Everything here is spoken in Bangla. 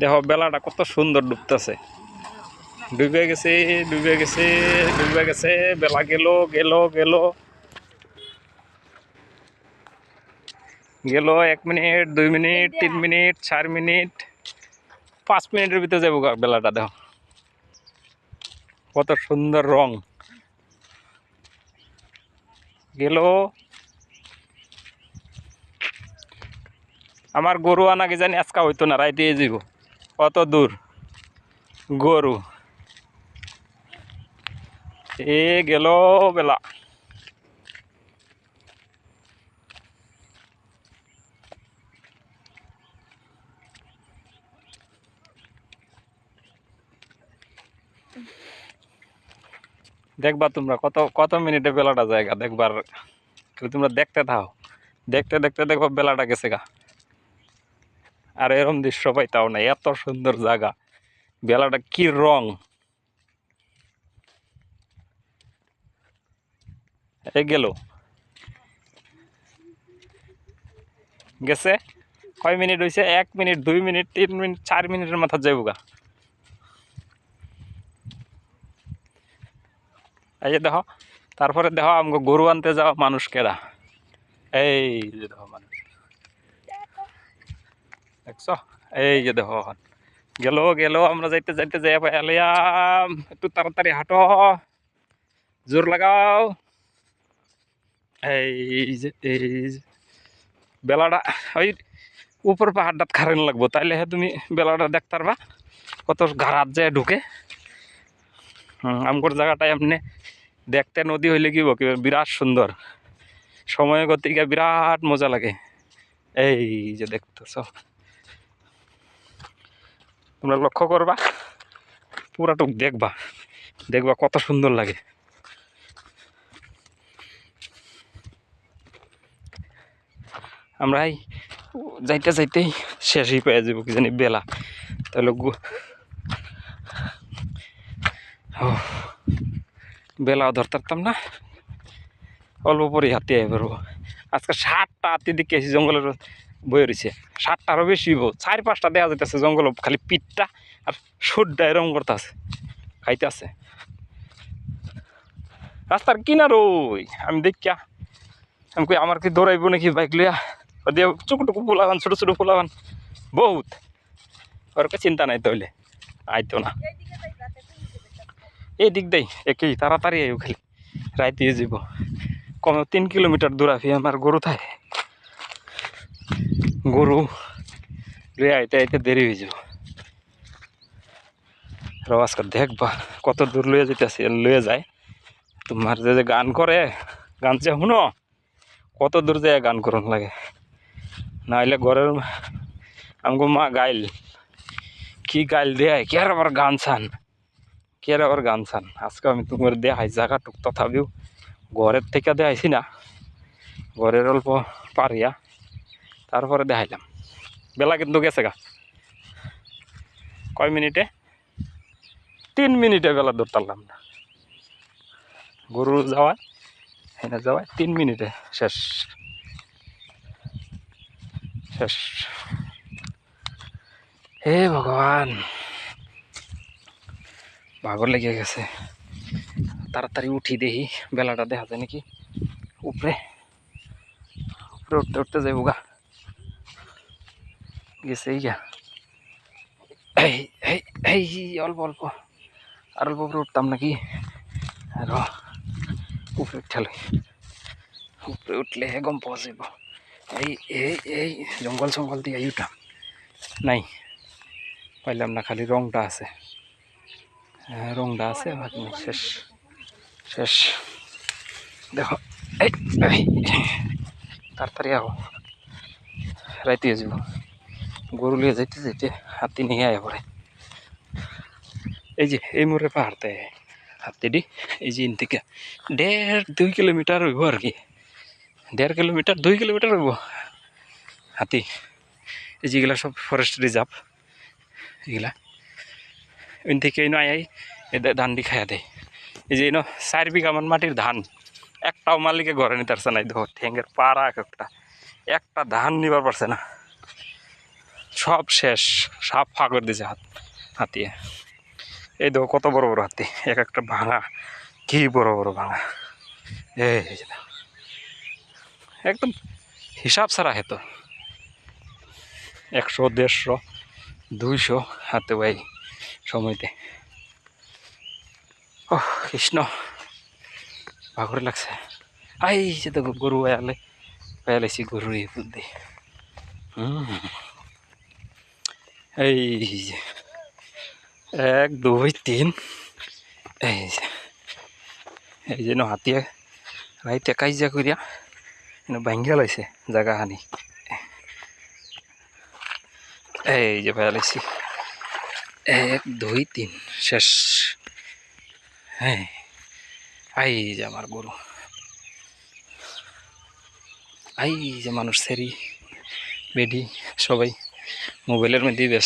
দেখো বেলাটা কত সুন্দর ডুবতেছে, ডুবে গেছে ডুবে গেছে ডুবে গেছে, বেলা গেল গেল গেল গেল। 1 মিনিট 2 মিনিট 3 মিনিট 4 মিনিট 5 মিনিটের ভিতরে যাবো বেলাটা। দেখো কত সুন্দর রং গেল। আমার গরু আনা কি জানি আজকা হইতো না, রাইতে যাব। কত দূর গরু, এ গেল বেলা। দেখবা তোমরা কত কত মিনিটে বেলাটা জায়গা দেখবার, তোমরা দেখতে থাও, দেখতে দেখতে দেখো বেলাটা গেছে গা। আর এরকম দৃশ্য পাইতাও না, এত সুন্দর জায়গা, বেলাটা কি রং। এই গেল গেছে। কয় মিনিট হয়েছে? 1 মিনিট 2 মিনিট 3 মিনিট 4 মিনিটের মাথা যাইব গা। এই যে দেখো, তারপরে দেখো আমাকে গরু আনতে যাওয়া মানুষ কেরা, এই যে দেখো মানুষ দেখছ, এই যে দেখো গেল গেল। আমরা যাইতে যাইতে যাই পাইলাম, একটু তাড়াতাড়ি হাঁটো, জোর লাগাও। এই যে বেলাটা ওই উপর পাহাড়টা খারেন লাগবো, তাইলে তুমি বেলাটা দেখতে পারবা কত ঘাড়াত যায় ঢুকে। আমগর জায়গাটা এমনি দেখতে নদী হইলে কি বিরাট সুন্দর, সময় গতিকে বিরাট মজা লাগে। এই যে দেখতেছ, তোমরা লক্ষ্য করবা, পুরাটুক দেখবা, দেখবা কত সুন্দর লাগে। আমরা এই যাইতে যাইতেই শেষই পেয়ে যাবো কি জানি বেলা, তাহলে বেলাও ধরতে পারতাম না, অল্প পরে হাতি আই পারবো। আজকে 7টা হাতি দিকে এসে জঙ্গলের বয়ে রয়েছে, 7টারও বেশি 4-5টা দেওয়া যাইতেছে জঙ্গল, খালি পিঠটা আর সুরটা এরকম করতেছে, খাইতেছে রাস্তার কিনার। ওই আমি দেখিয়া আমি কই আমার কি দৌড়াইবো নাকি বাইক লইয়া, দিয়ে চুকুটুকু পোলাবান ছোটো ছোটো পোলাবান বহুত, ওর চিন্তা নাই তাহলে আইতো না। এই দিক দেই একই তাড়াতাড়ি আইও, খালি রাইতে যাব। কমে 3 কিলোমিটার দূর আফি আমার গরু থাকে, গরু লইয়া আইতে আইতে দেরি হয়ে যাব। আজকে দেখবা কত দূর লইয়া যেতেছি, লইয়া যায়। তোমার যে গান করে, গান যে শুনো, কত দূর যায় গান করন লাগে, নাইলে ঘরের আমগো মা গাইল, কি গাইল দেয়, কে আবার গান ছান, কে আবার গান ছান। আজকে আমি তোমার দেখাই জায়গাটুক, তথাপিও ঘরের থেকে দেখাইছি না, ঘরের অল্প পারিয়া তারপরে দেখাইলাম। বেলা কিন্তু গেছে গা, কয় মিনিটে? 3 মিনিটে বেলা ধরতাম না, গরু যাওয়ায় হেনে যাওয়ায় 3 মিনিটে শেষ শেষ। হে ভগবান, ভাগর লেগে গেছে, তাড়াতাড়ি উঠি দেখি বেলাটা দেখা যায় নাকি। উপরে উপরে উঠতে উঠতে যাইব গা, গেছে গা। এই এই এই অল্প অল্প আর অল্প উপরে উঠতাম নাকি, আর উপরে উঠালে, উপরে উঠলে গম পাওয়া যাব। এই এই এই জঙ্গল জঙ্গল দিয়ে উঠাম নাই, পাইলাম না, খালি রংটা আছে, রংটা আছে, শেষ শেষ। দেখো এই তাড়াতাড়ি আও, রাইতে যাব। গরু লিয়ে যাইতে যাইতে হাতি নিয়ে আয় পড়ে। এই যে এই মোড়ে পাহাড়তে হাতিটি, এই যে থেকে 1.5-2 কিলোমিটার হইব আর কি, 1.5 কিলোমিটার 2 কিলোমিটার হইব হাতি। এই যেগুলা সব ফরেস্ট রিজার্ভ, এগুলা ওই থেকে এই আই ধান দি খাইয়া দেয়। এই যে 4 বিঘা আমার মাটির ধান, একটাও মালিকে ঘরে নিতে পারছে না। দেখো ঠেঙ্গের পাড়া একটা, একটা ধান নিবার পারছে না, সব শেষ, সাপ ফা করে দিয়েছে হাতিয়ে। এই দেখো কত বড় বড় হাতি, এক একটা ভাঙা, কি বড় বড় ভাঙা। এই যে একদম হিসাব ছাড়া হেত 100, 150, 200 হাতে ভাই সময়তে। ও কৃষ্ণ, ভাগরে লাগছে। আই যে তো গরু আয়ালেছি গরুর এই বুদ্ধি। এই যে 1, 2, 3, এই যে এই যেন হাতিয়া রাইতে কাইজা করিয়া ভাঙ্গিয়া লাইছে জায়গা হানি। এই যে পাইছি 1, 2, 3 শেষ। হ্যাঁ, আই যে আমার গরু, আই যে মানুষ সেরি বেডি সবাই মোবাইলের মধ্যেই ব্যস্ত।